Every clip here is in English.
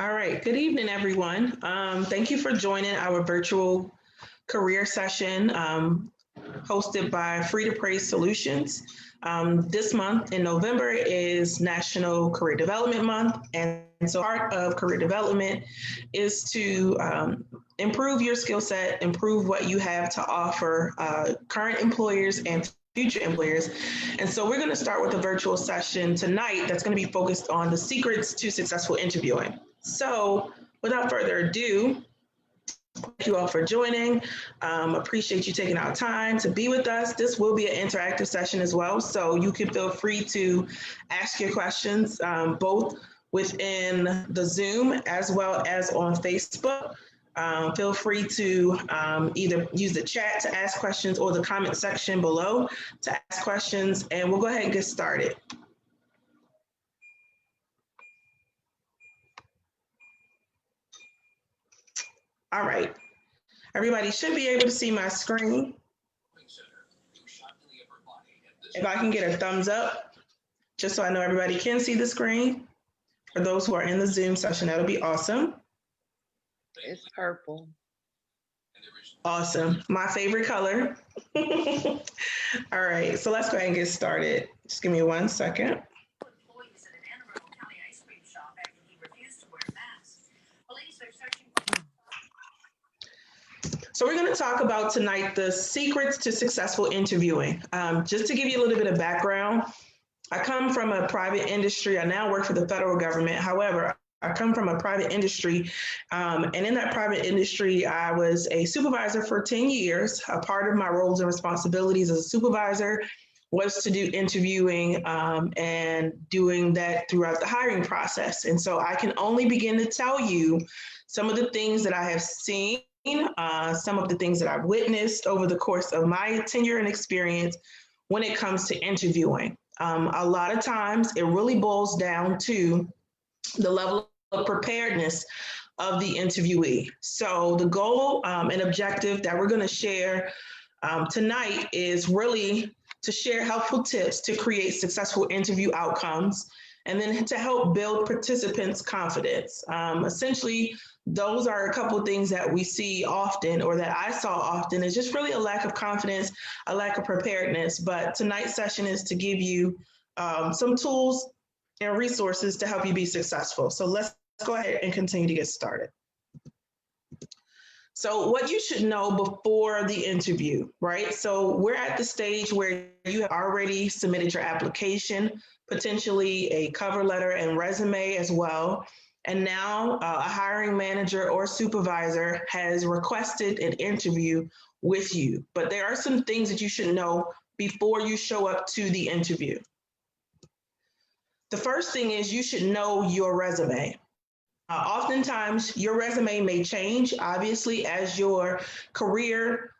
All right, good evening, everyone. Thank you for joining our virtual career session hosted by Free2Prayz Solutions. This month in November is National Career Development Month, and so part of career development is to improve your skill set, improve what you have to offer current employers and future employers. And so we're going to start with a virtual session tonight that's going to be focused on the secrets to successful interviewing. So without further ado, thank you all for joining. Appreciate you taking our time to be with us. This will be an interactive session as well, so you can feel free to ask your questions both within the Zoom as well as on Facebook. Feel free to either use the chat to ask questions or the comment section below to ask questions, and we'll go ahead and get started. All right, everybody should be able to see my screen. If I can get a thumbs up, just so I know everybody can see the screen. For those who are in the Zoom session, that'll be awesome. It's purple. Awesome, my favorite color. All right, so let's go ahead and get started. Just give me 1 second. So we're going to talk about tonight the secrets to successful interviewing. Just to give you a little bit of background, I come from a private industry. I now work for the federal government. However, I come from a private industry, and in that private industry, I was a supervisor for 10 years. A part of my roles and responsibilities as a supervisor was to do interviewing and doing that throughout the hiring process. And so I can only begin to tell you some of the things that I have seen, some of the things that I've witnessed over the course of my tenure and experience when it comes to interviewing. A lot of times it really boils down to the level of preparedness of the interviewee. So the goal and objective that we're going to share tonight is really to share helpful tips to create successful interview outcomes, and then to help build participants' confidence. Essentially, those are a couple of things that we see often, or that I saw often, is just really a lack of confidence, a lack of preparedness. But tonight's session is to give you some tools and resources to help you be successful. So let's go ahead and continue to get started. So what you should know before the interview, right? So we're at the stage where you have already submitted your application, potentially a cover letter and resume as well. And now a hiring manager or supervisor has requested an interview with you. But there are some things that you should know before you show up to the interview. The first thing is you should know your resume. Oftentimes, your resume may change. Obviously, as your career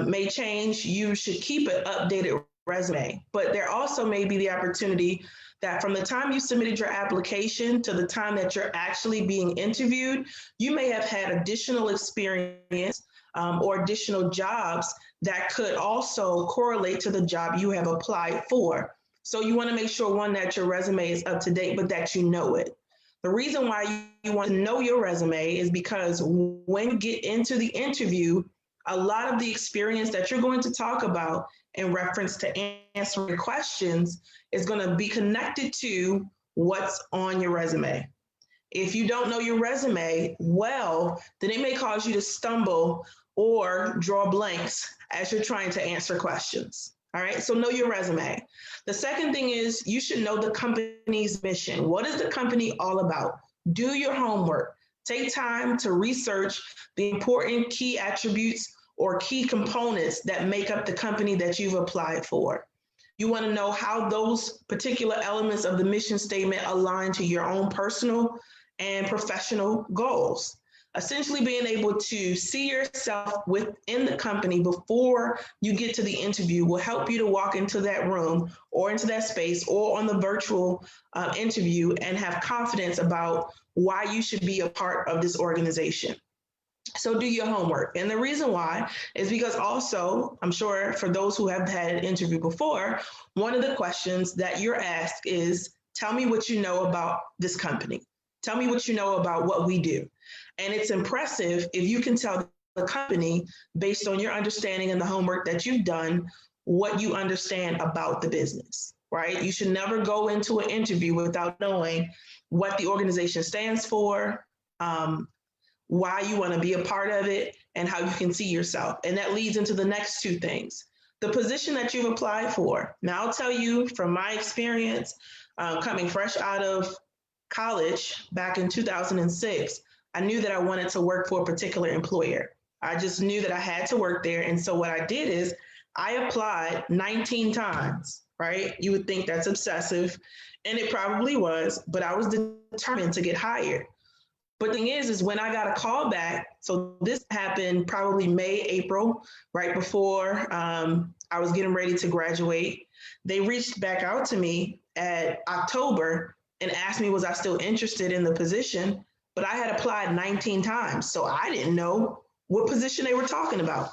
may change, you should keep an updated resume. But there also may be the opportunity that from the time you submitted your application to the time that you're actually being interviewed, you may have had additional experience or additional jobs that could also correlate to the job you have applied for. So you want to make sure, one, that your resume is up to date, but that you know it. The reason why you want to know your resume is because when you get into the interview, a lot of the experience that you're going to talk about in reference to answering questions is going to be connected to what's on your resume. If you don't know your resume well, then it may cause you to stumble or draw blanks as you're trying to answer questions. All right, so know your resume. The second thing is you should know the company's mission. What is the company all about? Do your homework. Take time to research the important key attributes or key components that make up the company that you've applied for. You want to know how those particular elements of the mission statement align to your own personal and professional goals. Essentially, being able to see yourself within the company before you get to the interview will help you to walk into that room or into that space or on the virtual interview and have confidence about why you should be a part of this organization. So do your homework. And the reason why is because also, I'm sure for those who have had an interview before, one of the questions that you're asked is, tell me what you know about this company. Tell me what you know about what we do. And it's impressive if you can tell the company, based on your understanding and the homework that you've done, what you understand about the business, right? You should never go into an interview without knowing what the organization stands for, why you want to be a part of it, and how you can see yourself. And that leads into the next two things. The position that you've applied for. Now, I'll tell you from my experience, coming fresh out of college back in 2006, I knew that I wanted to work for a particular employer. I just knew that I had to work there. And so what I did is I applied 19 times, right? You would think that's obsessive, and it probably was, but I was determined to get hired. But the thing is when I got a call back, so this happened probably May, April, right before I was getting ready to graduate. They reached back out to me at October and asked me, was I still interested in the position? But I had applied 19 times, so I didn't know what position they were talking about.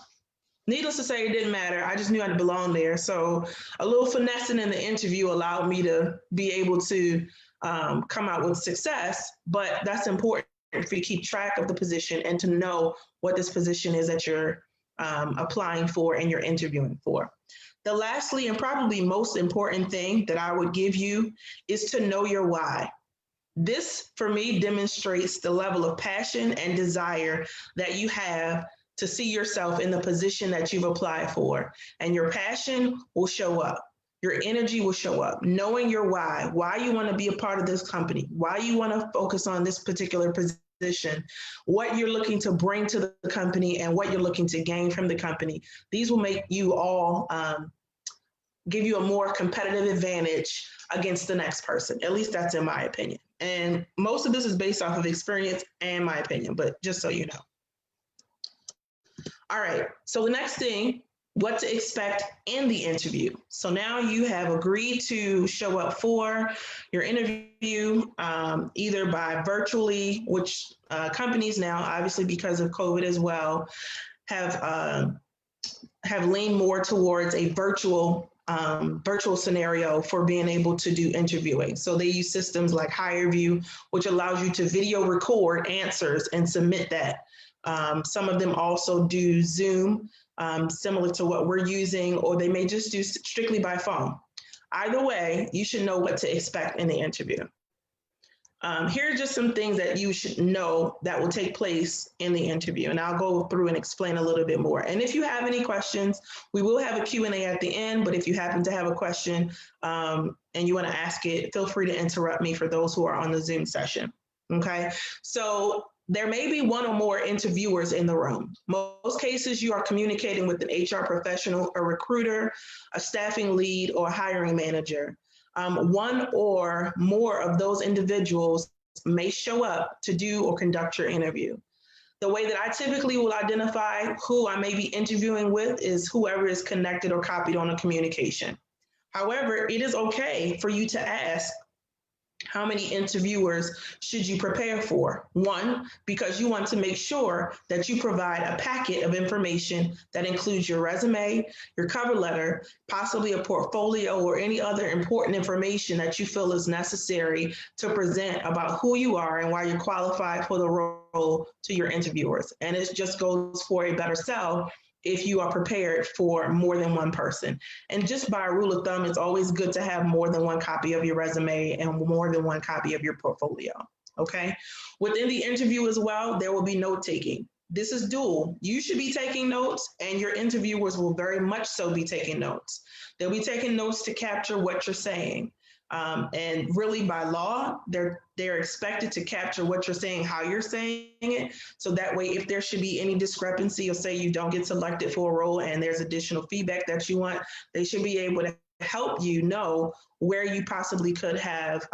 Needless to say, it didn't matter. I just knew I belonged there. So a little finessing in the interview allowed me to be able to come out with success, but that's important for you to keep track of the position and to know what this position is that you're applying for and you're interviewing for. The lastly and probably most important thing that I would give you is to know your why. This, for me, demonstrates the level of passion and desire that you have to see yourself in the position that you've applied for. And your passion will show up. Your energy will show up. Knowing your why you want to be a part of this company, why you want to focus on this particular position, what you're looking to bring to the company, and what you're looking to gain from the company. These will make you all give you a more competitive advantage against the next person. At least that's in my opinion. And most of this is based off of experience and my opinion, but just so you know. All right, so the next thing, what to expect in the interview. So now you have agreed to show up for your interview, either by virtually, which companies now, obviously because of COVID as well, have leaned more towards a virtual scenario for being able to do interviewing. So they use systems like HireVue, which allows you to video record answers and submit that. Some of them also do Zoom, similar to what we're using, or they may just do strictly by phone. Either way, you should know what to expect in the interview. Here are just some things that you should know that will take place in the interview, and I'll go through and explain a little bit more. And if you have any questions, we will have a Q&A at the end, but if you happen to have a question and you want to ask it, feel free to interrupt me for those who are on the Zoom session, okay? So there may be one or more interviewers in the room. Most cases, you are communicating with an HR professional, a recruiter, a staffing lead, or a hiring manager. One or more of those individuals may show up to do or conduct your interview. The way that I typically will identify who I may be interviewing with is whoever is connected or copied on a communication. However, it is okay for you to ask, how many interviewers should you prepare for? One, because you want to make sure that you provide a packet of information that includes your resume, your cover letter, possibly a portfolio or any other important information that you feel is necessary to present about who you are and why you're qualified for the role to your interviewers. And it just goes for a better sell if you are prepared for more than one person. And just by a rule of thumb, it's always good to have more than one copy of your resume and more than one copy of your portfolio, okay? Within the interview as well, there will be note taking. This is dual. You should be taking notes and your interviewers will very much so be taking notes. They'll be taking notes to capture what you're saying. And really by law, they're expected to capture what you're saying, how you're saying it. So that way, if there should be any discrepancy or say you don't get selected for a role and there's additional feedback that you want, they should be able to help you know where you possibly could have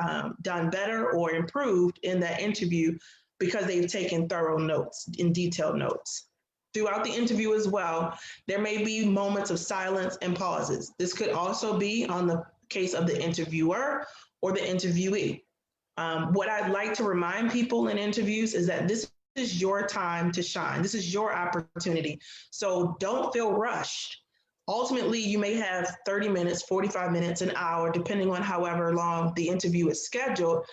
done better or improved in that interview because they've taken thorough notes and detailed notes. Throughout the interview as well, there may be moments of silence and pauses. This could also be on the case of the interviewer or the interviewee. What I'd like to remind people in interviews is that this is your time to shine. This is your opportunity. So don't feel rushed. Ultimately, you may have 30 minutes, 45 minutes, an hour, depending on however long the interview is scheduled.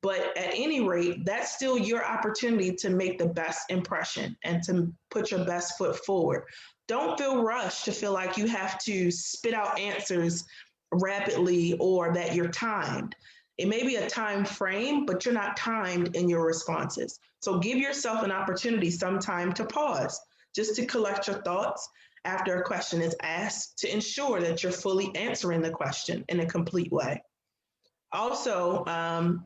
But at any rate, that's still your opportunity to make the best impression and to put your best foot forward. Don't feel rushed to feel like you have to spit out answers rapidly or that you're timed. It may be a time frame, but you're not timed in your responses. So give yourself an opportunity sometime to pause, just to collect your thoughts after a question is asked to ensure that you're fully answering the question in a complete way. Also,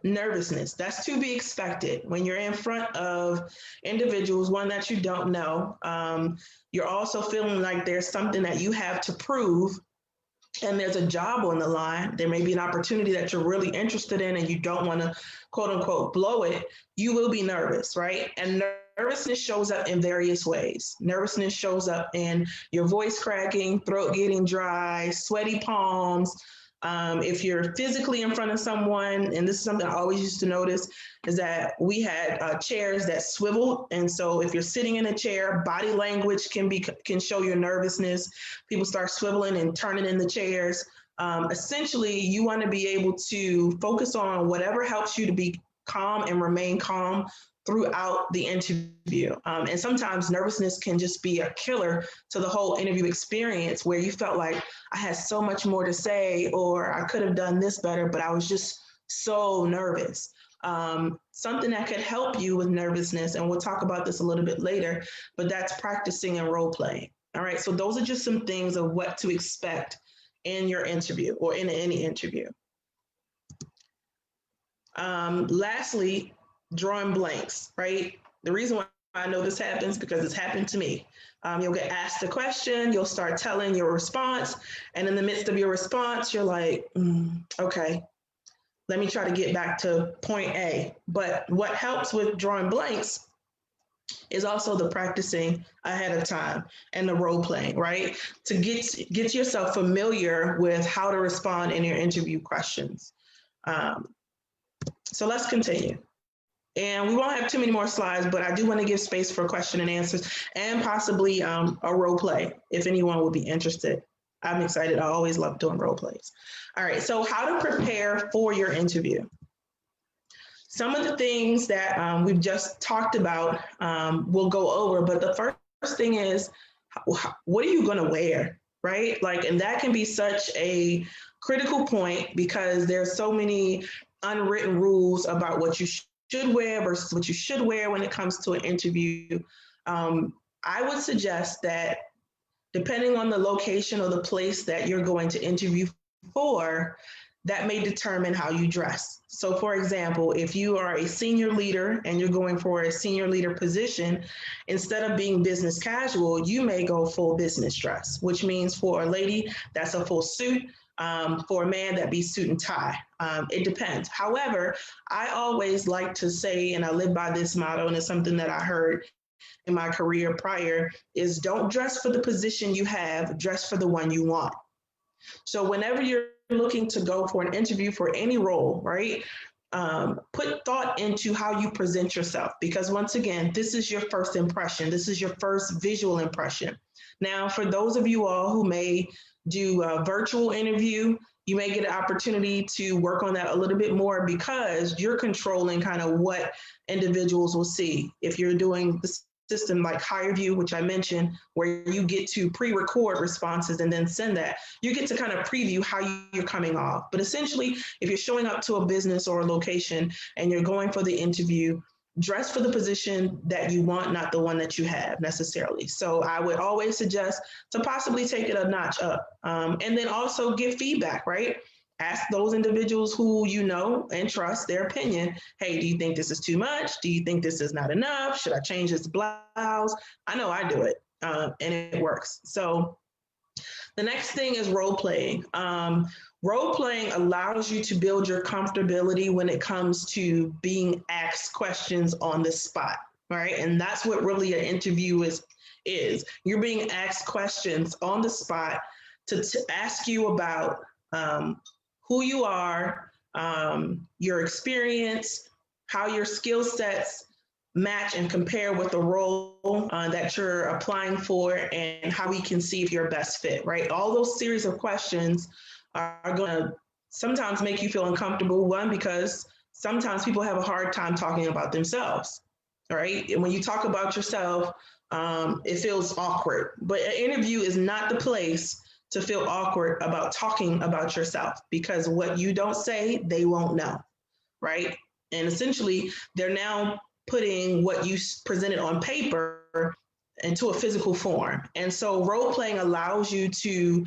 nervousness, that's to be expected when you're in front of individuals, one that you don't know. You're also feeling like there's something that you have to prove and there's a job on the line. There may be an opportunity that you're really interested in and you don't want to, quote unquote, blow it. You will be nervous, right? And nervousness shows up in various ways. Nervousness shows up in your voice cracking, throat getting dry, sweaty palms. If you're physically in front of someone, and this is something I always used to notice, is that we had chairs that swiveled. And so if you're sitting in a chair, body language can show your nervousness. People start swiveling and turning in the chairs. Essentially, you want to be able to focus on whatever helps you to be calm and remain calm throughout the interview. And sometimes nervousness can just be a killer to the whole interview experience, where you felt like I had so much more to say, or I could have done this better, but I was just so nervous. Something that could help you with nervousness, and we'll talk about this a little bit later, but that's practicing and role playing. All right, so those are just some things of what to expect in your interview or in any interview. Lastly, drawing blanks, right? The reason why I know this happens because it's happened to me. You'll get asked a question, you'll start telling your response, and in the midst of your response, you're like, okay, let me try to get back to point A. But what helps with drawing blanks is also the practicing ahead of time and the role playing, right? To get yourself familiar with how to respond in your interview questions. So let's continue. And we won't have too many more slides, but I do want to give space for question and answers and possibly a role play if anyone would be interested. I'm excited. I always love doing role plays. All right, so how to prepare for your interview. Some of the things that we've just talked about we'll go over, but the first thing is, what are you going to wear, right? Like, and that can be such a critical point because there's so many unwritten rules about what you should wear versus what you should wear when it comes to an interview. I would suggest that depending on the location or the place that you're going to interview for, that may determine how you dress. So for example, if you are a senior leader and you're going for a senior leader position, instead of being business casual, you may go full business dress, which means for a lady, that's a full suit. For a man, that'd be suit and tie. It depends. However, I always like to say, and I live by this motto, and it's something that I heard in my career prior, is don't dress for the position you have, dress for the one you want. So whenever you're looking to go for an interview for any role, right, put thought into how you present yourself, because once again, this is your first impression. This is your first visual impression. Now, for those of you all who may do a virtual interview, you may get an opportunity to work on that a little bit more because you're controlling kind of what individuals will see. If you're doing the system like HireVue, which I mentioned, where you get to pre-record responses and then send that, you get to kind of preview how you're coming off. But essentially, if you're showing up to a business or a location and you're going for the interview, dress for the position that you want, not the one that you have necessarily. So I would always suggest to possibly take it a notch up. And then also give feedback, right? Ask those individuals who you know and trust their opinion. Hey, do you think this is too much? Do you think this is not enough? Should I change this blouse? I know I do it and it works. So the next thing is role playing. Role playing allows you to build your comfortability when it comes to being asked questions on the spot, right? And that's what really an interview is. You're being asked questions on the spot to ask you about who you are, your experience, how your skill sets match and compare with the role that you're applying for, and how we can see if you're best fit, right? All those series of questions are going to sometimes make you feel uncomfortable. One, because sometimes people have a hard time talking about themselves, right? And when you talk about yourself, it feels awkward. But an interview is not the place to feel awkward about talking about yourself, because what you don't say, they won't know, right? And essentially, they're now putting what you presented on paper into a physical form. And so role playing allows you to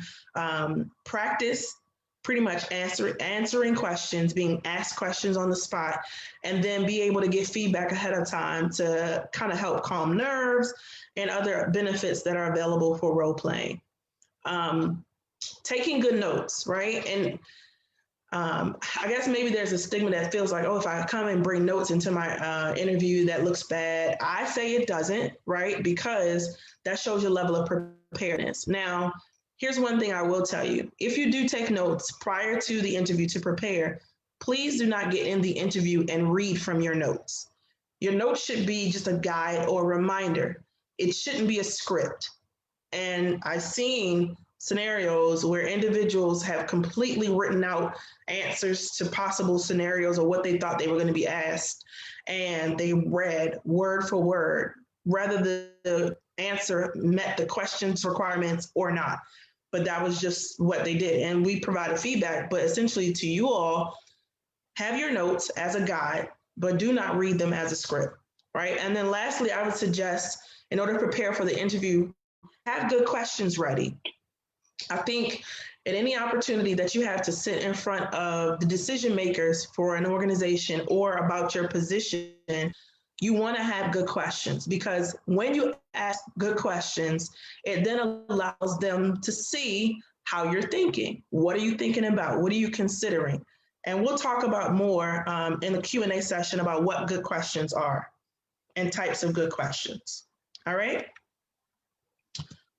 practice pretty much answering questions, being asked questions on the spot, and then be able to get feedback ahead of time to kind of help calm nerves and other benefits that are available for role playing. Taking good notes, right? And I guess maybe there's a stigma that feels like, oh, if I come and bring notes into my interview, that looks bad. I say it doesn't, right? Because that shows your level of preparedness. Now, here's one thing I will tell you. If you do take notes prior to the interview to prepare, please do not get in the interview and read from your notes. Your notes should be just a guide or a reminder. It shouldn't be a script. And I've seen scenarios where individuals have completely written out answers to possible scenarios or what they thought they were going to be asked, and they read word for word, whether the answer met the question's requirements or not. But that was just what they did. And we provided feedback, but essentially to you all, have your notes as a guide, but do not read them as a script, right? And then lastly, I would suggest, in order to prepare for the interview, have good questions ready. I think at any opportunity that you have to sit in front of the decision makers for an organization or about your position, you want to have good questions, because when you ask good questions, it then allows them to see how you're thinking. What are you thinking about? What are you considering? And we'll talk about more in the Q&A session about what good questions are and types of good questions. All right.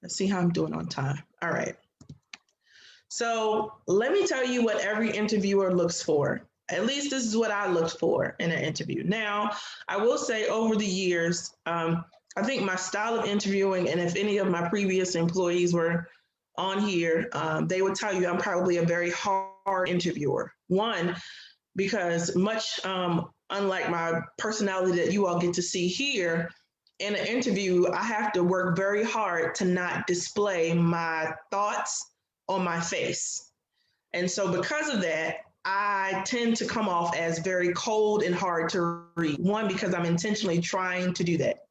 Let's see how I'm doing on time. All right. So let me tell you what every interviewer looks for. At least this is what I looked for in an interview. Now, I will say over the years, I think my style of interviewing, and if any of my previous employees were on here, they would tell you I'm probably a very hard interviewer. One, because much unlike my personality that you all get to see here, in an interview, I have to work very hard to not display my thoughts on my face. And so because of that, I tend to come off as very cold and hard to read. One, because I'm intentionally trying to do that.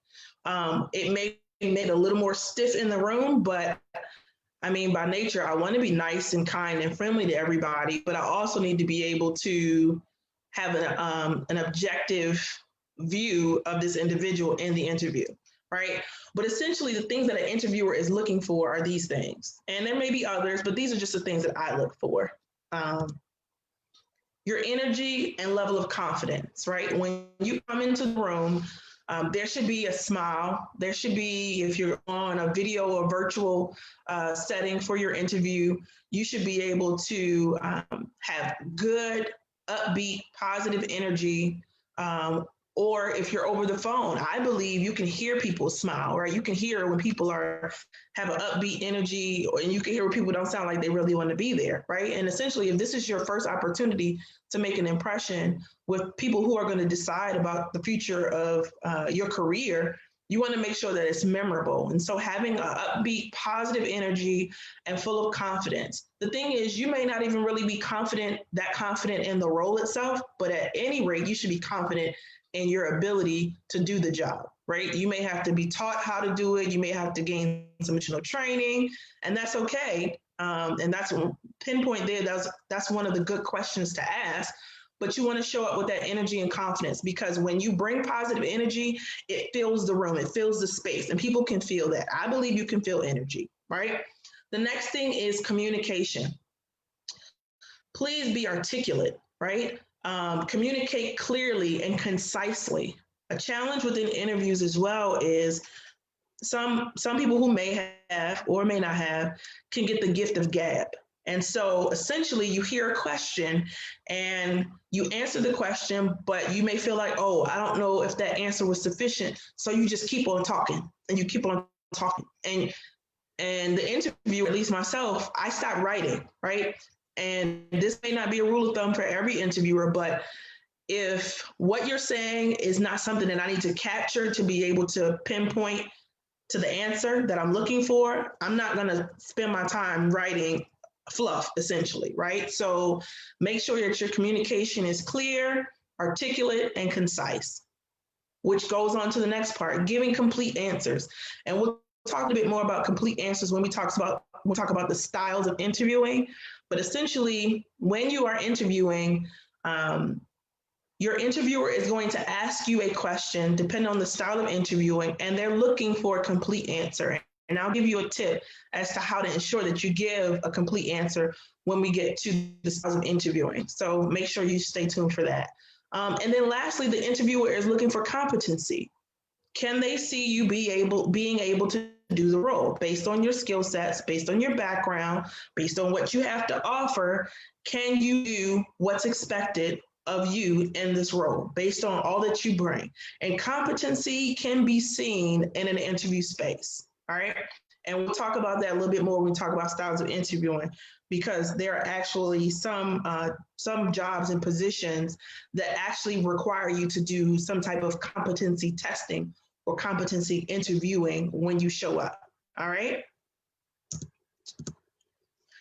It may make it a little more stiff in the room, but I mean, by nature, I want to be nice and kind and friendly to everybody, but I also need to be able to have an objective view of this individual in the interview, right? But essentially, the things that an interviewer is looking for are these things. And there may be others, but these are just the things that I look for. Your energy and level of confidence, right? When you come into the room, there should be a smile. There should be, if you're on a video or virtual setting for your interview, you should be able to have good, upbeat, positive energy. Or if you're over the phone, I believe you can hear people smile, right? You can hear when people have an upbeat energy, and you can hear when people don't sound like they really want to be there, right? And essentially, if this is your first opportunity to make an impression with people who are going to decide about the future of your career, you want to make sure that it's memorable. And so having an upbeat, positive energy and full of confidence. The thing is, you may not even really be confident in the role itself, but at any rate, you should be confident in your ability to do the job, right? You may have to be taught how to do it. You may have to gain some additional training, and that's okay. And that's pinpoint there. That's one of the good questions to ask. But you want to show up with that energy and confidence, because when you bring positive energy, it fills the room, it fills the space, and people can feel that. I believe you can feel energy, right? The next thing is communication. Please be articulate, right? Communicate clearly and concisely. A challenge within interviews as well is some people who may have or may not have can get the gift of gab. And so essentially you hear a question and you answer the question, but you may feel like, oh, I don't know if that answer was sufficient. So you just keep on talking and you keep on talking. And the interview, at least myself, I stopped writing, right? And this may not be a rule of thumb for every interviewer, but If what you're saying is not something that I need to capture to be able to pinpoint to the answer that I'm looking for, I'm not going to spend my time writing fluff, essentially, right? So make sure that your communication is clear, articulate, and concise, which goes on to the next part, giving complete answers. And we'll talk a bit more about complete answers when we talk about the styles of interviewing. But essentially, when you are interviewing, your interviewer is going to ask you a question depending on the style of interviewing, and they're looking for a complete answer. And I'll give you a tip as to how to ensure that you give a complete answer when we get to the styles of interviewing. So make sure you stay tuned for that. And then lastly, the interviewer is looking for competency. Can they see you being able to do the role based on your skill sets, based on your background, based on what you have to offer? Can you do what's expected of you in this role based on all that you bring? And competency can be seen in an interview space. All right. And we'll talk about that a little bit more when we talk about styles of interviewing, because there are actually some jobs and positions that actually require you to do some type of competency testing or competency interviewing when you show up. All right.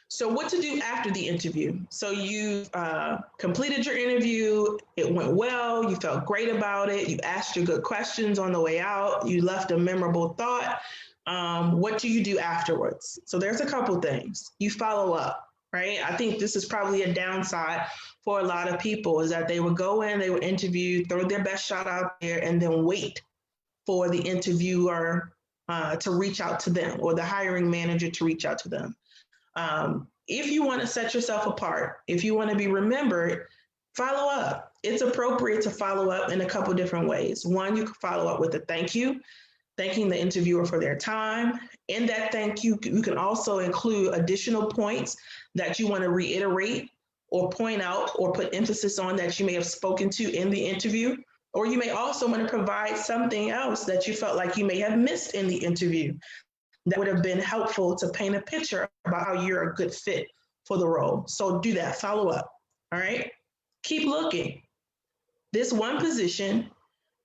So what to do after the interview? So you completed your interview, it went well, you felt great about it, you asked your good questions on the way out, you left a memorable thought. What do you do afterwards? So there's a couple things. You follow up, right? I think this is probably a downside for a lot of people, is that they would go in, they would interview, throw their best shot out there, and then wait for the interviewer to reach out to them, or the hiring manager to reach out to them. If you want to set yourself apart, if you want to be remembered, follow up. It's appropriate to follow up in a couple different ways. One, you can follow up with a thank you, thanking the interviewer for their time. In that thank you, you can also include additional points that you want to reiterate or point out or put emphasis on that you may have spoken to in the interview. Or you may also want to provide something else that you felt like you may have missed in the interview that would have been helpful to paint a picture about how you're a good fit for the role. So do that, follow up, all right? Keep looking. This one position,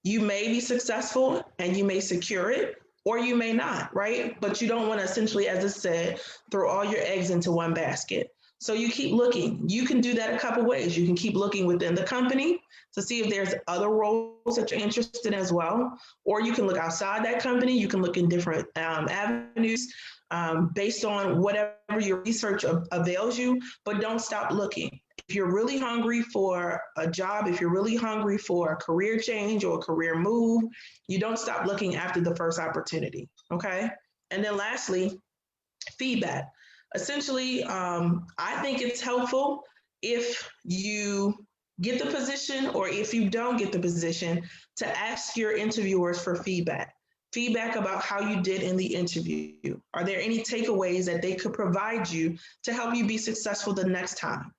you may be successful and you may secure it, or you may not, right? But you don't want to essentially, as I said, throw all your eggs into one basket. So you keep looking. You can do that a couple ways. You can keep looking within the company to see if there's other roles that you're interested in as well, or you can look outside that company. You can look in different avenues based on whatever your research avails you, but don't stop looking. If you're really hungry for a job, if you're really hungry for a career change or a career move, you don't stop looking after the first opportunity, okay? And then lastly, feedback. Essentially, I think it's helpful if you get the position, or if you don't get the position, to ask your interviewers for feedback. Feedback about how you did in the interview. Are there any takeaways that they could provide you to help you be successful the next time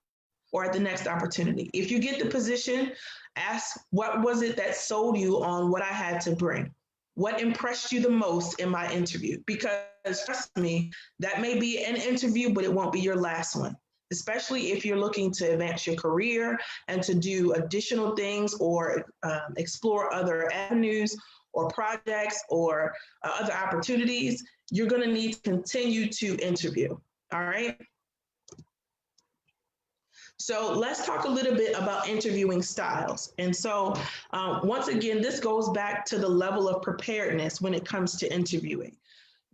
or at the next opportunity? If you get the position, ask, what was it that sold you on what I had to bring? What impressed you the most in my interview? Because trust me, that may be an interview, but it won't be your last one, especially if you're looking to advance your career and to do additional things or explore other avenues or projects or other opportunities. You're going to need to continue to interview. All right. So let's talk a little bit about interviewing styles. And so once again, this goes back to the level of preparedness when it comes to interviewing.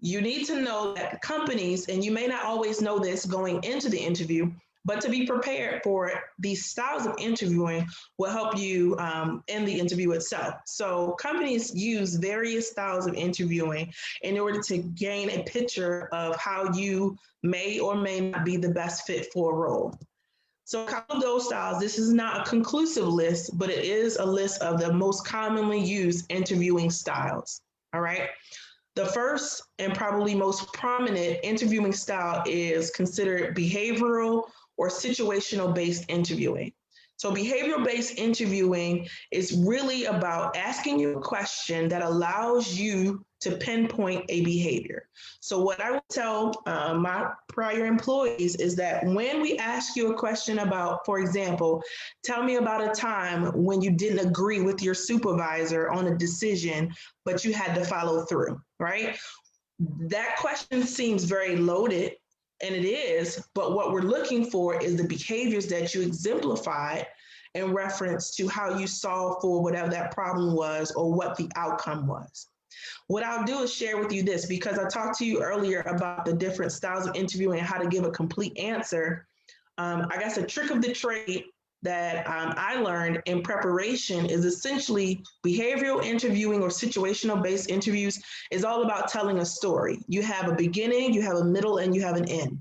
You need to know that companies, and you may not always know this going into the interview, but to be prepared for it, these styles of interviewing will help you in the interview itself. So companies use various styles of interviewing in order to gain a picture of how you may or may not be the best fit for a role. So a couple of those styles, this is not a conclusive list, but it is a list of the most commonly used interviewing styles, all right? The first and probably most prominent interviewing style is considered behavioral or situational based interviewing. So behavioral-based interviewing is really about asking you a question that allows you to pinpoint a behavior. So what I would tell my prior employees is that when we ask you a question about, for example, tell me about a time when you didn't agree with your supervisor on a decision, but you had to follow through, right? That question seems very loaded, and it is, but what we're looking for is the behaviors that you exemplified in reference to how you solved for whatever that problem was or what the outcome was. What I'll do is share with you this, because I talked to you earlier about the different styles of interviewing and how to give a complete answer. I guess a trick of the trade that I learned in preparation is essentially behavioral interviewing or situational based interviews is all about telling a story. You have a beginning, you have a middle, and you have an end.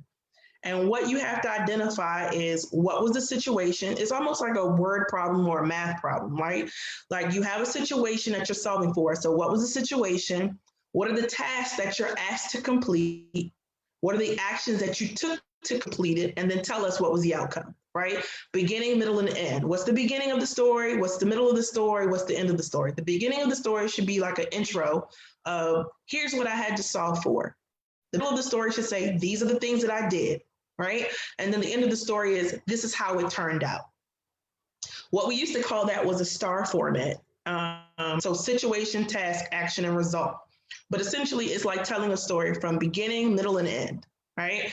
And what you have to identify is what was the situation. It's almost like a word problem or a math problem, right? Like you have a situation that you're solving for. So what was the situation? What are the tasks that you're asked to complete? What are the actions that you took to complete it? And then tell us what was the outcome, right? Beginning, middle, and end. What's the beginning of the story? What's the middle of the story? What's the end of the story? The beginning of the story should be like an intro of here's what I had to solve for. The middle of the story should say, these are the things that I did, right? And then the end of the story is, this is how it turned out. What we used to call that was a STAR format. So situation, task, action, and result. But essentially, it's like telling a story from beginning, middle, and end, right?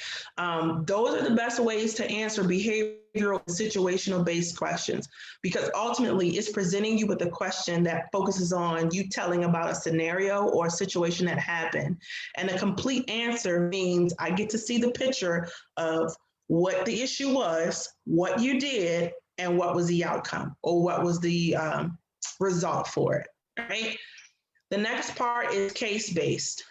Those are the best ways to answer behavioral and situational based questions, because ultimately it's presenting you with a question that focuses on you telling about a scenario or a situation that happened. And a complete answer means I get to see the picture of what the issue was, what you did, and what was the outcome or what was the result for it, right? The next part is case-based.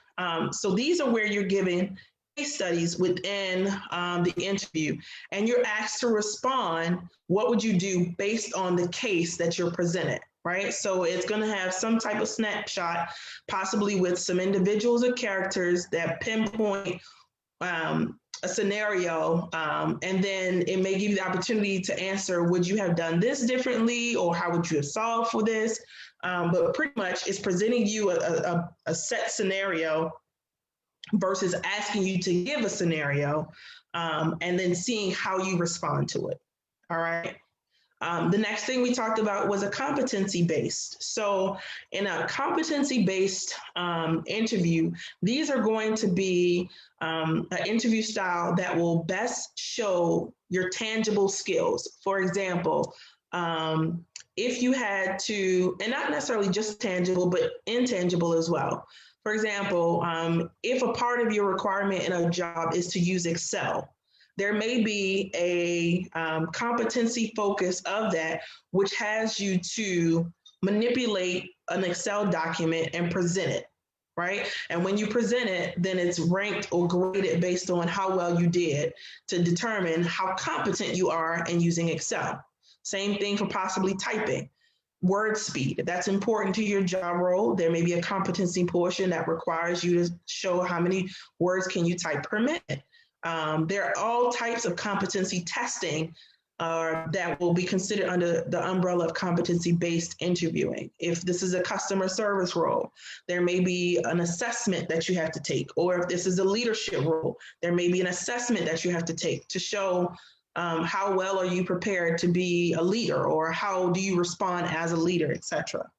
So these are where you're given case studies within the interview, and you're asked to respond, what would you do based on the case that you're presented, right? So it's going to have some type of snapshot, possibly with some individuals or characters that pinpoint a scenario, and then it may give you the opportunity to answer, would you have done this differently, or how would you have solved for this? But pretty much it's presenting you a set scenario versus asking you to give a scenario, and then seeing how you respond to it. All right. The next thing we talked about was a competency-based. So in a competency-based interview, these are going to be an interview style that will best show your tangible skills. For example, if you had to, and not necessarily just tangible, but intangible as well. For example, if a part of your requirement in a job is to use Excel, there may be a competency focus of that, which has you to manipulate an Excel document and present it, right? And when you present it, then it's ranked or graded based on how well you did to determine how competent you are in using Excel. Same thing for possibly typing. Word speed, if that's important to your job role, there may be a competency portion that requires you to show how many words can you type per minute. There are all types of competency testing that will be considered under the umbrella of competency-based interviewing. If this is a customer service role, there may be an assessment that you have to take, or if this is a leadership role, there may be an assessment that you have to take to show how well are you prepared to be a leader, or how do you respond as a leader, etc.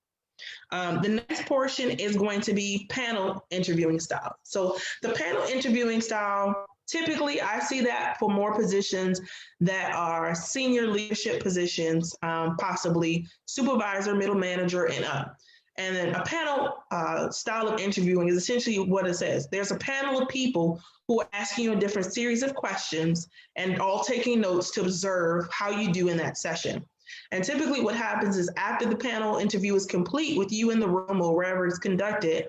The next portion is going to be panel interviewing style. So the panel interviewing style, typically I see that for more positions that are senior leadership positions, possibly supervisor, middle manager, and up. And then a panel style of interviewing is essentially what it says. There's a panel of people who are asking you a different series of questions and all taking notes to observe how you do in that session. And typically what happens is after the panel interview is complete with you in the room or wherever it's conducted,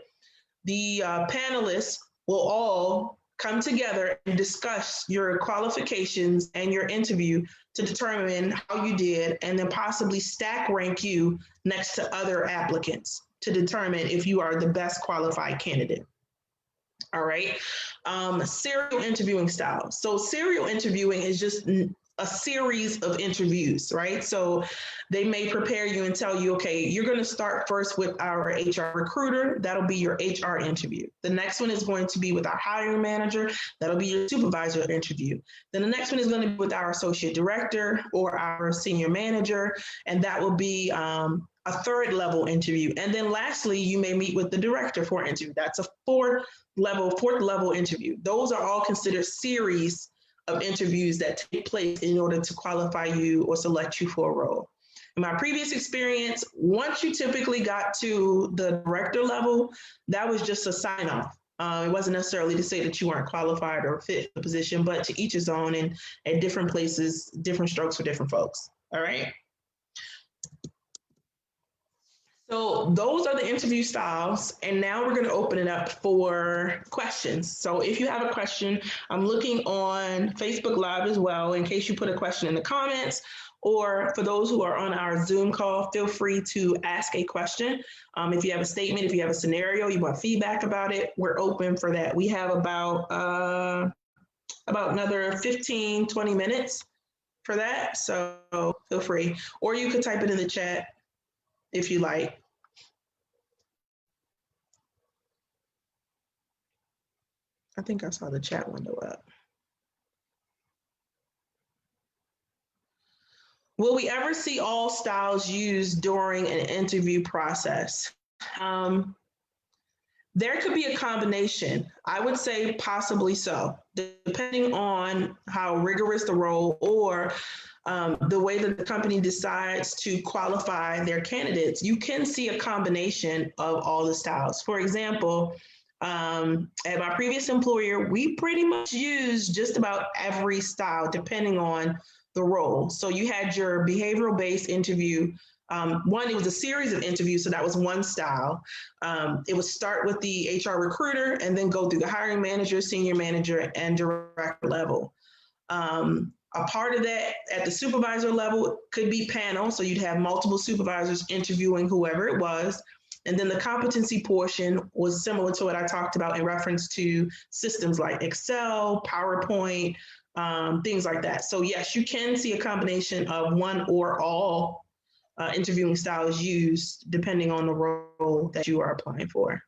the panelists will all come together and discuss your qualifications and your interview to determine how you did, and then possibly stack rank you next to other applicants to determine if you are the best qualified candidate. All right. Serial interviewing style. So serial interviewing is just a series of interviews, right? So they may prepare you and tell you, okay, you're going to start first with our HR recruiter. That'll be your HR interview. The next one is going to be with our hiring manager. That'll be your supervisor interview. Then the next one is going to be with our associate director or our senior manager. And that will be a third level interview. And then lastly, you may meet with the director for an interview. That's a fourth level interview. Those are all considered series of interviews that take place in order to qualify you or select you for a role. In my previous experience, once you typically got to the director level, that was just a sign off. It wasn't necessarily to say that you weren't qualified or fit for the position, but to each his own, and at different places, different strokes for different folks. All right. So those are the interview styles. And now we're going to open it up for questions. So if you have a question, I'm looking on Facebook Live as well, in case you put a question in the comments, or for those who are on our Zoom call, feel free to ask a question. If you have a statement, if you have a scenario, you want feedback about it, we're open for that. We have about another 15, 20 minutes for that. So feel free, or you could type it in the chat if you like. I think I saw the chat window up. Will we ever see all styles used during an interview process? There could be a combination. I would say possibly so, depending on how rigorous the role or the way that the company decides to qualify their candidates. You can see a combination of all the styles. For example, at my previous employer, we pretty much used just about every style depending on the role. So you had your behavioral-based interview. It was a series of interviews, so that was one style. It would start with the HR recruiter and then go through the hiring manager, senior manager, and director level. A part of that at the supervisor level could be panel, so you'd have multiple supervisors interviewing whoever it was. And then the competency portion was similar to what I talked about in reference to systems like Excel, PowerPoint, things like that. So yes, you can see a combination of one or all interviewing styles used depending on the role that you are applying for.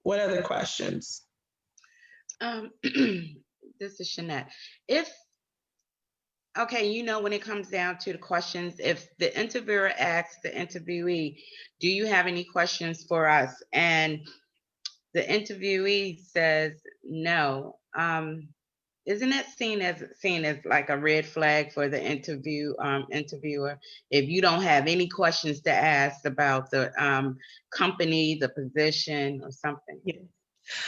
What other questions? This is Shanette. Okay, when it comes down to the questions, if the interviewer asks the interviewee, do you have any questions for us? And the interviewee says no. Isn't that seen as like a red flag for the interviewer if you don't have any questions to ask about the company, the position, or something? Yeah.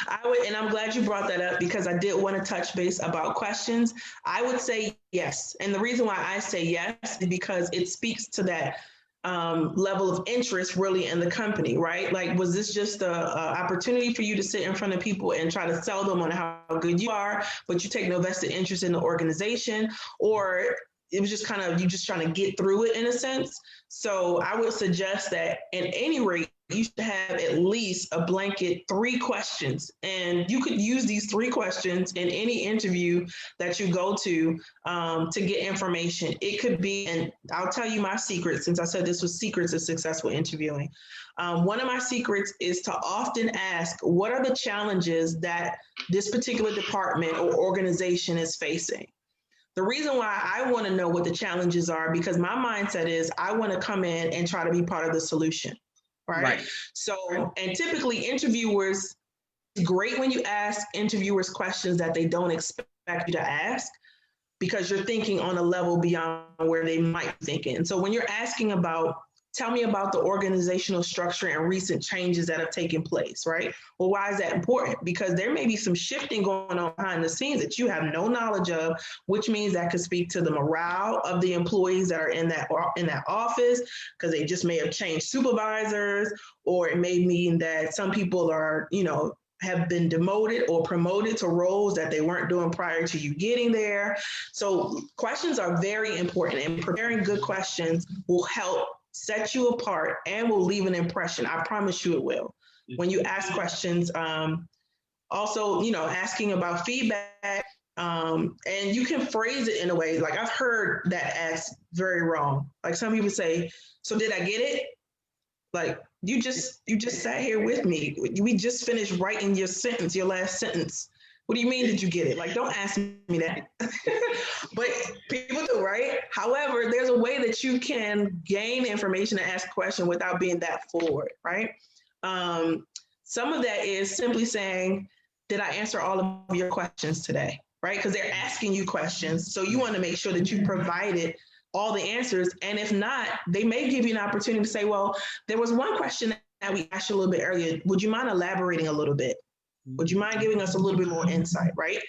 I would, and I'm glad you brought that up because I did want to touch base about questions. I would say yes. And the reason why I say yes is because it speaks to that level of interest really in the company, right? Like, was this just a opportunity for you to sit in front of people and try to sell them on how good you are, but you take no vested interest in the organization? Or it was just kind of you just trying to get through it in a sense? So I would suggest that at any rate, you should have at least a blanket 3 questions. And you could use these 3 questions in any interview that you go to get information. It could be, and I'll tell you my secret, since I said this was secrets of successful interviewing. One of my secrets is to often ask, what are the challenges that this particular department or organization is facing? The reason why I want to know what the challenges are, because my mindset is I want to come in and try to be part of the solution. Right. So, and typically interviewers, it's great when you ask interviewers questions that they don't expect you to ask, because you're thinking on a level beyond where they might be thinking. And so when you're asking about, tell me about the organizational structure and recent changes that have taken place, right? Well, why is that important? Because there may be some shifting going on behind the scenes that you have no knowledge of, which means that could speak to the morale of the employees that are in that office, because they just may have changed supervisors, or it may mean that some people are, have been demoted or promoted to roles that they weren't doing prior to you getting there. So questions are very important, and preparing good questions will help set you apart and will leave an impression. I promise you it will. When you ask questions, also, asking about feedback, And you can phrase it in a way, like I've heard that asked very wrong. Like some people say, so did I get it? Like you just sat here with me. We just finished writing your sentence, your last sentence. What do you mean did you get it? Like don't ask me that. But people do, right? However, there's a way that you can gain information and ask a question without being that forward, right? Some of that is simply saying, did I answer all of your questions today? Right? Because they're asking you questions. So you want to make sure that you provided all the answers. And if not, they may give you an opportunity to say, well, there was one question that we asked you a little bit earlier. Would you mind elaborating a little bit? Would you mind giving us a little bit more insight, right?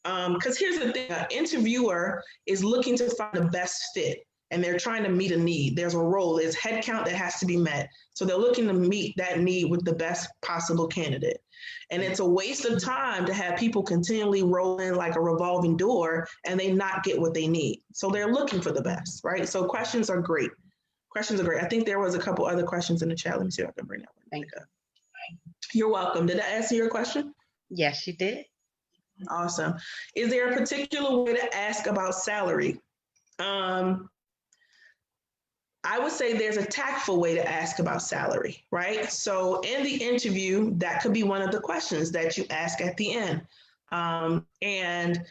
Because here's the thing, an interviewer is looking to find the best fit and they're trying to meet a need. There's a role, there's headcount that has to be met. So they're looking to meet that need with the best possible candidate. And it's a waste of time to have people continually roll in like a revolving door and they not get what they need. So they're looking for the best, right? So questions are great. Questions are great. I think there was a couple other questions in the chat. Let me see if I can bring that one. Thank you. You're welcome. Did I answer your question? Yes, you did. Awesome. Is there a particular way to ask about salary? I would say there's a tactful way to ask about salary, right? So in the interview, that could be one of the questions that you ask at the end. And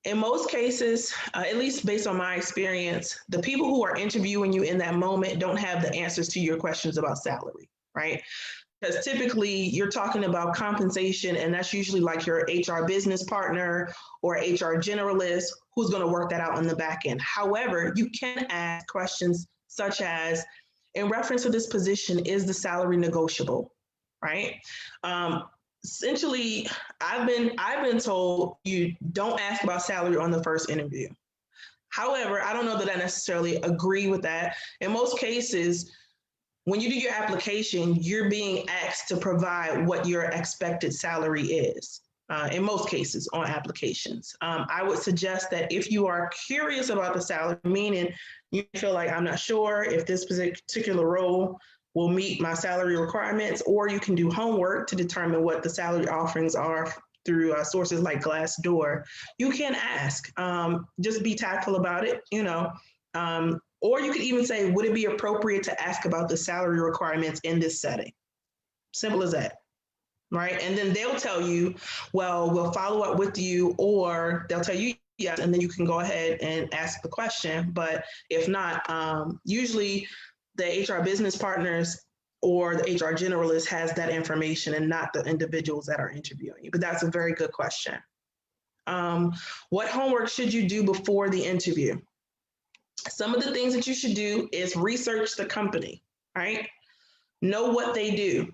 in most cases, at least based on my experience, the people who are interviewing you in that moment don't have the answers to your questions about salary, right? Because typically you're talking about compensation, and that's usually like your HR business partner or HR generalist who's going to work that out on the back end. However, you can ask questions such as, in reference to this position, is the salary negotiable, right? Essentially, I've been told you don't ask about salary on the first interview. However, I don't know that I necessarily agree with that. In most cases, when you do your application, you're being asked to provide what your expected salary is. In most cases on applications. I would suggest that if you are curious about the salary, meaning you feel like I'm not sure if this particular role will meet my salary requirements, or you can do homework to determine what the salary offerings are through sources like Glassdoor, you can ask. Just be tactful about it, you know. Or you could even say, would it be appropriate to ask about the salary requirements in this setting? Simple as that. Right. And then they'll tell you, well, we'll follow up with you, or they'll tell you yes, and then you can go ahead and ask the question. But if not, usually the HR business partners or the HR generalist has that information and not the individuals that are interviewing you. But that's a very good question. What homework should you do before the interview? Some of the things that you should do is research the company, right? Know what they do.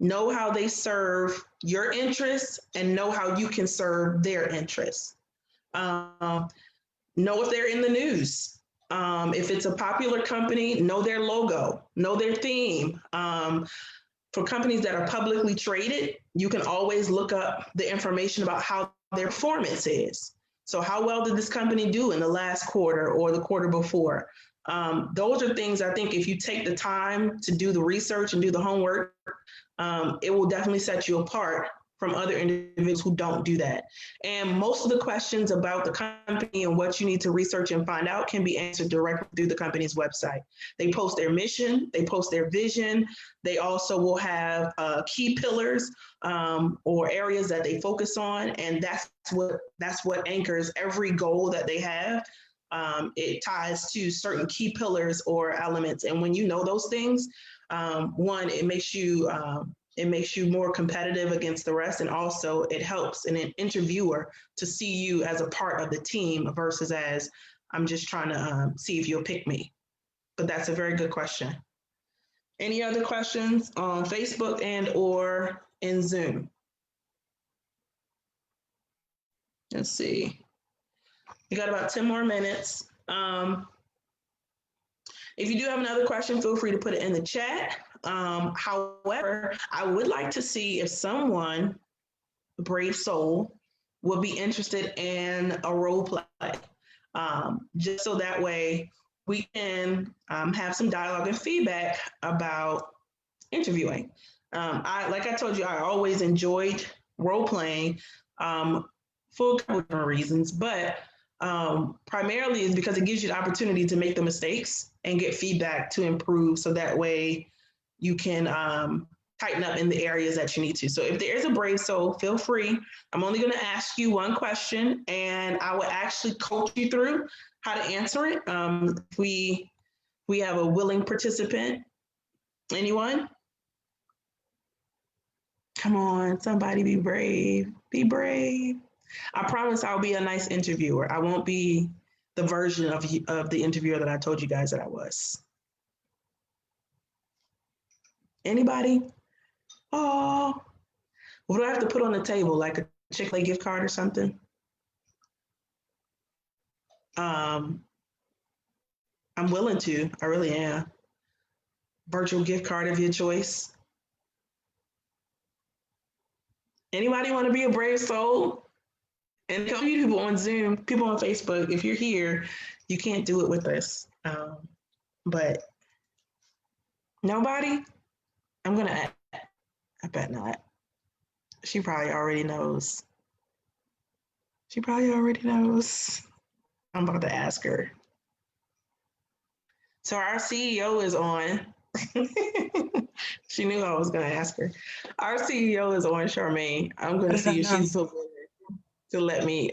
Know how they serve your interests and know how you can serve their interests. Know if they're in the news. If it's a popular company, know their logo, know their theme. For companies that are publicly traded, you can always look up the information about how their performance is. So how well did this company do in the last quarter or the quarter before? Those are things I think if you take the time to do the research and do the homework, it will definitely set you apart from other individuals who don't do that. And most of the questions about the company and what you need to research and find out can be answered directly through the company's website. They post their mission, they post their vision. They also will have key pillars or areas that they focus on. And that's what anchors every goal that they have. It ties to certain key pillars or elements. And when you know those things, one, it makes you more competitive against the rest. And also it helps an interviewer to see you as a part of the team versus as I'm just trying to see if you'll pick me. But that's a very good question. Any other questions on Facebook and or in Zoom? Let's see. We got about 10 more minutes. If you do have another question, feel free to put it in the chat. However, I would like to see if someone, brave soul, would be interested in a role play, just so that way we can have some dialogue and feedback about interviewing. Like I told you, I always enjoyed role playing for a couple of different reasons, but primarily is because it gives you the opportunity to make the mistakes and get feedback to improve, so that way you can tighten up in the areas that you need to. So if there is a brave soul, feel free. I'm only going to ask you one question, and I will actually coach you through how to answer it. We have a willing participant. Anyone? Come on, somebody be brave. Be brave. I promise I'll be a nice interviewer. I won't be the version of the interviewer that I told you guys that I was. Anybody? Oh, what do I have to put on the table? Like a Chick-fil-A gift card or something? I'm willing to. I really am. Virtual gift card of your choice. Anybody want to be a brave soul? And a few people on Zoom, people on Facebook, if you're here, you can't do it with us. But nobody? I'm going to, I bet not. She probably already knows. She probably already knows. I'm about to ask her. So our CEO is on. She knew I was going to ask her. Our CEO is on, Charmaine. I'm going to see if she's so good to let me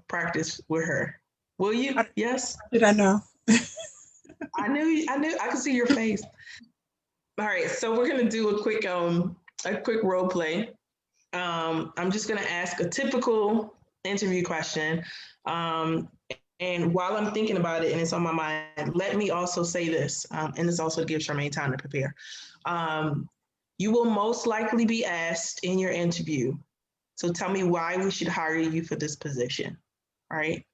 practice with her. Will you? Yes? Did I know? I knew, I could see your face. All right, so we're going to do a quick role play. I'm just going to ask a typical interview question. And while I'm thinking about it and it's on my mind, let me also say this, and this also gives Charmaine time to prepare. You will most likely be asked in your interview, so tell me why we should hire you for this position, all right?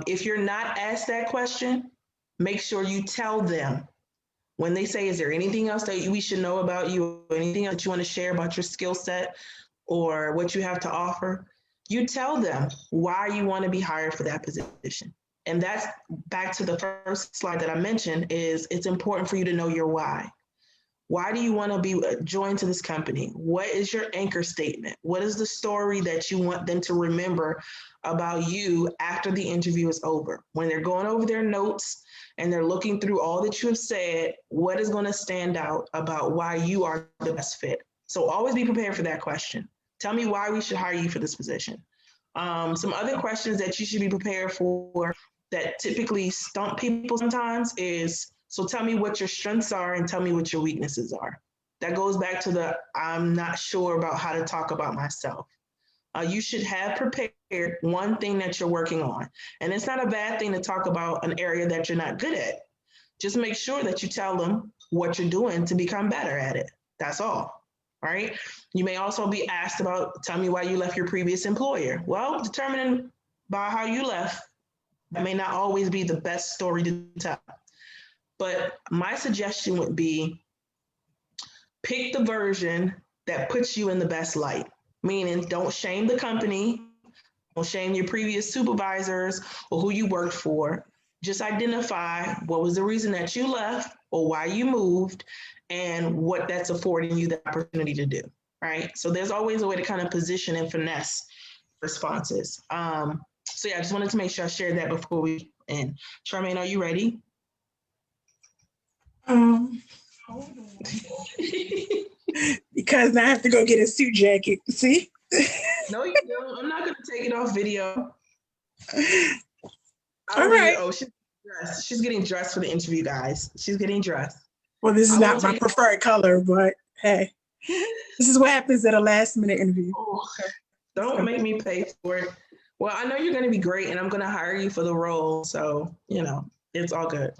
If you're not asked that question, make sure you tell them. When they say, is there anything else that we should know about you, or anything else that you want to share about your skill set or what you have to offer, you tell them why you want to be hired for that position. And that's back to the first slide that I mentioned, is it's important for you to know your why. Why do you want to be joined to this company? What is your anchor statement? What is the story that you want them to remember about you after the interview is over? When they're going over their notes and they're looking through all that you have said, what is going to stand out about why you are the best fit? So always be prepared for that question. Tell me why we should hire you for this position. Some other questions that you should be prepared for that typically stump people sometimes is, so tell me what your strengths are and tell me what your weaknesses are. That goes back to the, I'm not sure about how to talk about myself. You should have prepared one thing that you're working on. And it's not a bad thing to talk about an area that you're not good at. Just make sure that you tell them what you're doing to become better at it. That's all, right? You may also be asked about, tell me why you left your previous employer. Well, determining by how you left, that may not always be the best story to tell. But my suggestion would be, pick the version that puts you in the best light. Meaning, don't shame the company, don't shame your previous supervisors or who you worked for. Just identify what was the reason that you left or why you moved and what that's affording you the opportunity to do, right? So there's always a way to kind of position and finesse responses. So yeah, I just wanted to make sure I shared that before we end. Charmaine, are you ready? Hold on. Because now I have to go get a suit jacket. See? No, you don't. I'm not going to take it off video. All right. Oh, she's dressed. She's getting dressed for the interview, guys. She's getting dressed. Well, this is not my preferred color, but hey, this is what happens at a last minute interview. Oh, don't make me pay for it. Well, I know you're going to be great, and I'm going to hire you for the role. So, you know, it's all good.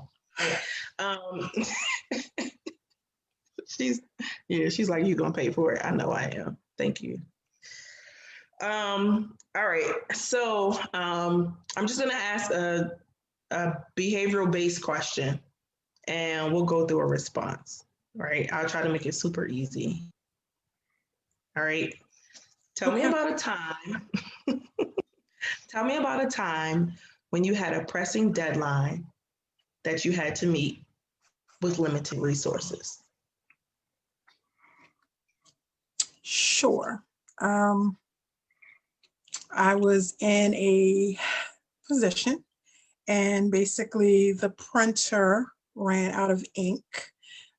She's like, you're going to pay for it. I know I am. Thank you. All right. So I'm just going to ask a behavioral based question and we'll go through a response. All right. I'll try to make it super easy. All right. Tell me about a time. Tell me about a time when you had a pressing deadline that you had to meet with limited resources. Sure. I was in a position, and basically the printer ran out of ink.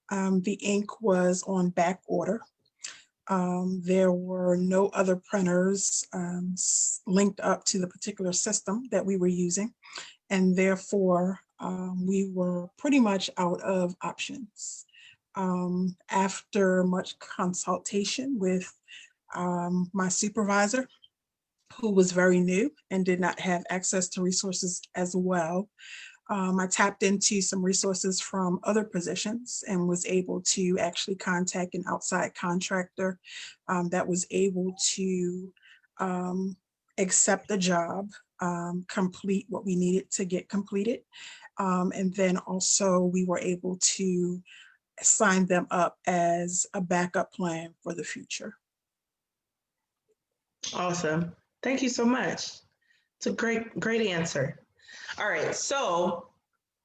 The ink was on back order. There were no other printers linked up to the particular system that we were using, and therefore we were pretty much out of options. After much consultation with my supervisor, who was very new and did not have access to resources as well, I tapped into some resources from other positions and was able to actually contact an outside contractor that was able to accept the job, complete what we needed to get completed. And then also we were able to sign them up as a backup plan for the future. Awesome. Thank you so much. It's a great answer. All right. So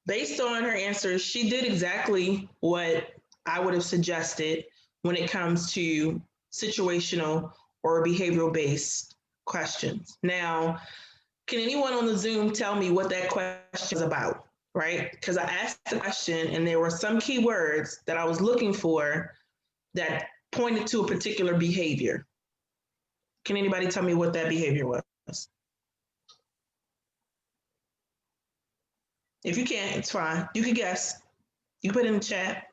based on her answers, she did exactly what I would have suggested when it comes to situational or behavioral based questions. Now, can anyone on the Zoom tell me what that question is about? Right? Because I asked the question and there were some keywords that I was looking for that pointed to a particular behavior. Can anybody tell me what that behavior was? If you can't, it's fine. You can guess. You can put it in the chat.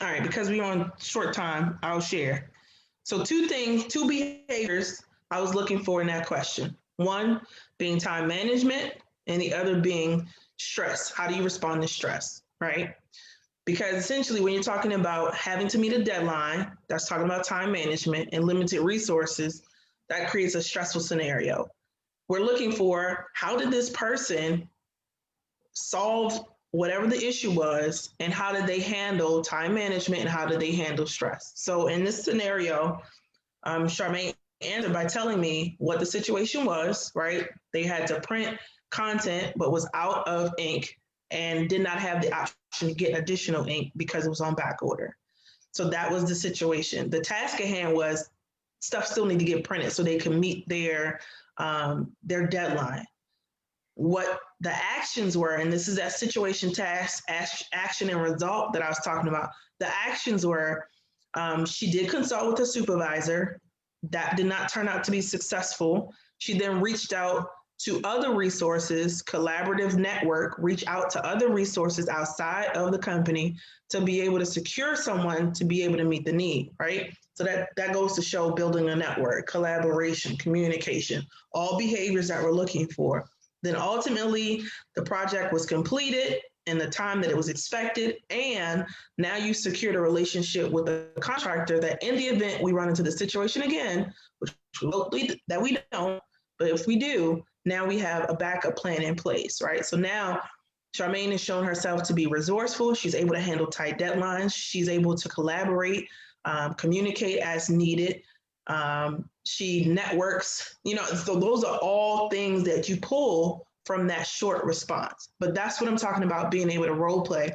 All right, because we're on short time, I'll share. So two behaviors I was looking for in that question. One being time management and the other being stress. How do you respond to stress, right? Because essentially when you're talking about having to meet a deadline, that's talking about time management and limited resources, that creates a stressful scenario. We're looking for how did this person solve whatever the issue was and how did they handle time management and how did they handle stress? So in this scenario, Charmaine answered by telling me what the situation was, right? They had to print content but was out of ink and did not have the option to get additional ink because it was on back order. So that was the situation. The task at hand was stuff still need to get printed so they can meet their deadline. What the actions were, and this is that situation, task, action, and result that I was talking about. The actions were, she did consult with a supervisor. That did not turn out to be successful. She then reached out to other resources, collaborative network, reach out to other resources outside of the company to be able to secure someone to be able to meet the need, right? So that goes to show building a network, collaboration, communication, all behaviors that we're looking for. Then ultimately, the project was completed in the time that it was expected, and now you secured a relationship with a contractor that in the event we run into the situation again, which that we don't, but if we do, now we have a backup plan in place, right? So now Charmaine has shown herself to be resourceful. She's able to handle tight deadlines. She's able to collaborate, communicate as needed. She networks, so those are all things that you pull from that short response. But that's what I'm talking about, being able to role play.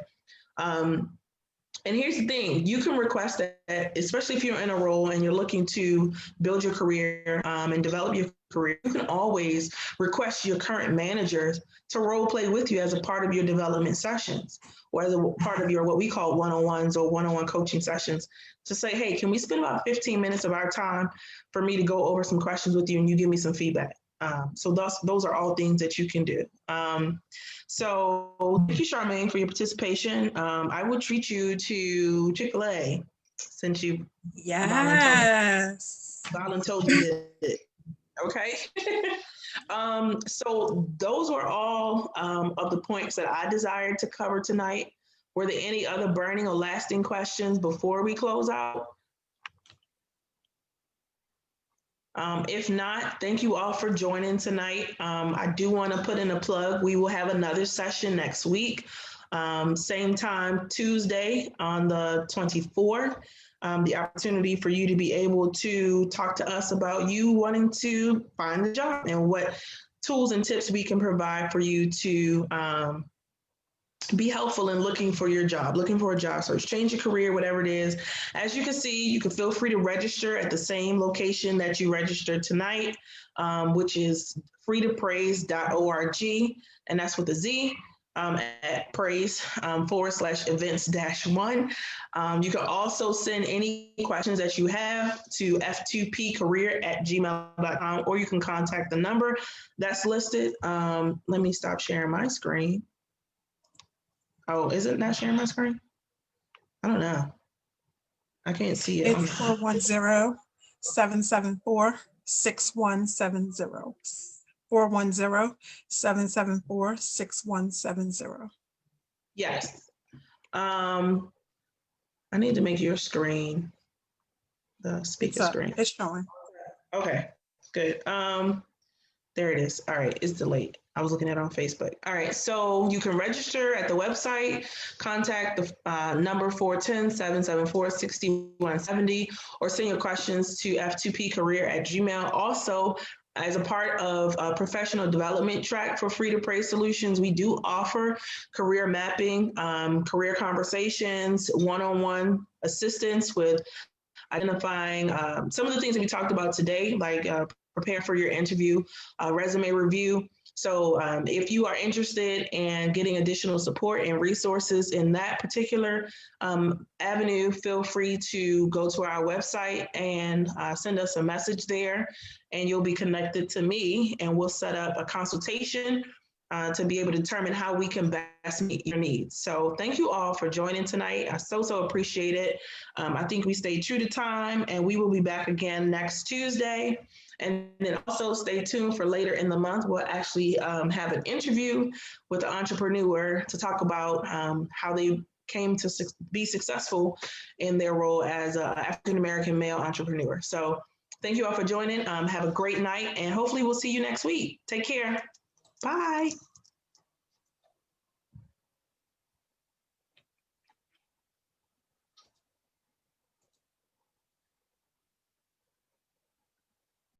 And here's the thing, you can request that, especially if you're in a role and you're looking to build your career and develop your career, you can always request your current managers to role play with you as a part of your development sessions, or as a part of your what we call one-on-ones or one-on-one coaching sessions, to say, hey, can we spend about 15 minutes of our time for me to go over some questions with you and you give me some feedback? So those are all things that you can do. So thank you, Charmaine, for your participation. I will treat you to Chick-fil-A since you voluntold you did it. Okay. So those were all of the points that I desired to cover tonight. Were there any other burning or lasting questions before we close out? If not, thank you all for joining tonight. I do want to put in a plug. We will have another session next week, same time, Tuesday on the 24th. The opportunity for you to be able to talk to us about you wanting to find a job and what tools and tips we can provide for you to be helpful in looking for your job, looking for a job search, change your career, whatever it is. As you can see, you can feel free to register at the same location that you registered tonight, which is free2prayz.org, and that's with a Z. At praise /events-1. You can also send any questions that you have to f2pcareer@gmail.com, or you can contact the number that's listed. Let me stop sharing my screen. Oh, is it not sharing my screen? I don't know. I can't see it. It's 410-774-6170. 410-774-6170. Yes. I need to make your screen the speaker screen. It's showing. Okay, good. There it is. All right, it's delayed. I was looking at it on Facebook. All right, so you can register at the website, contact the number 410-774-6170, or send your questions to f2pcareer@gmail. Also, as a part of a professional development track for Free2Prayz Solutions, we do offer career mapping, career conversations, one-on-one assistance with identifying some of the things that we talked about today, like prepare for your interview, resume review. So if you are interested in getting additional support and resources in that particular avenue, feel free to go to our website and send us a message there, and you'll be connected to me, and we'll set up a consultation to be able to determine how we can best meet your needs. So thank you all for joining tonight. I so appreciate it. I think we stayed true to time, and we will be back again next Tuesday. And then also stay tuned for later in the month. We'll actually have an interview with an entrepreneur to talk about how they came to be successful in their role as an African-American male entrepreneur. So thank you all for joining. Have a great night, and hopefully we'll see you next week. Take care. Bye.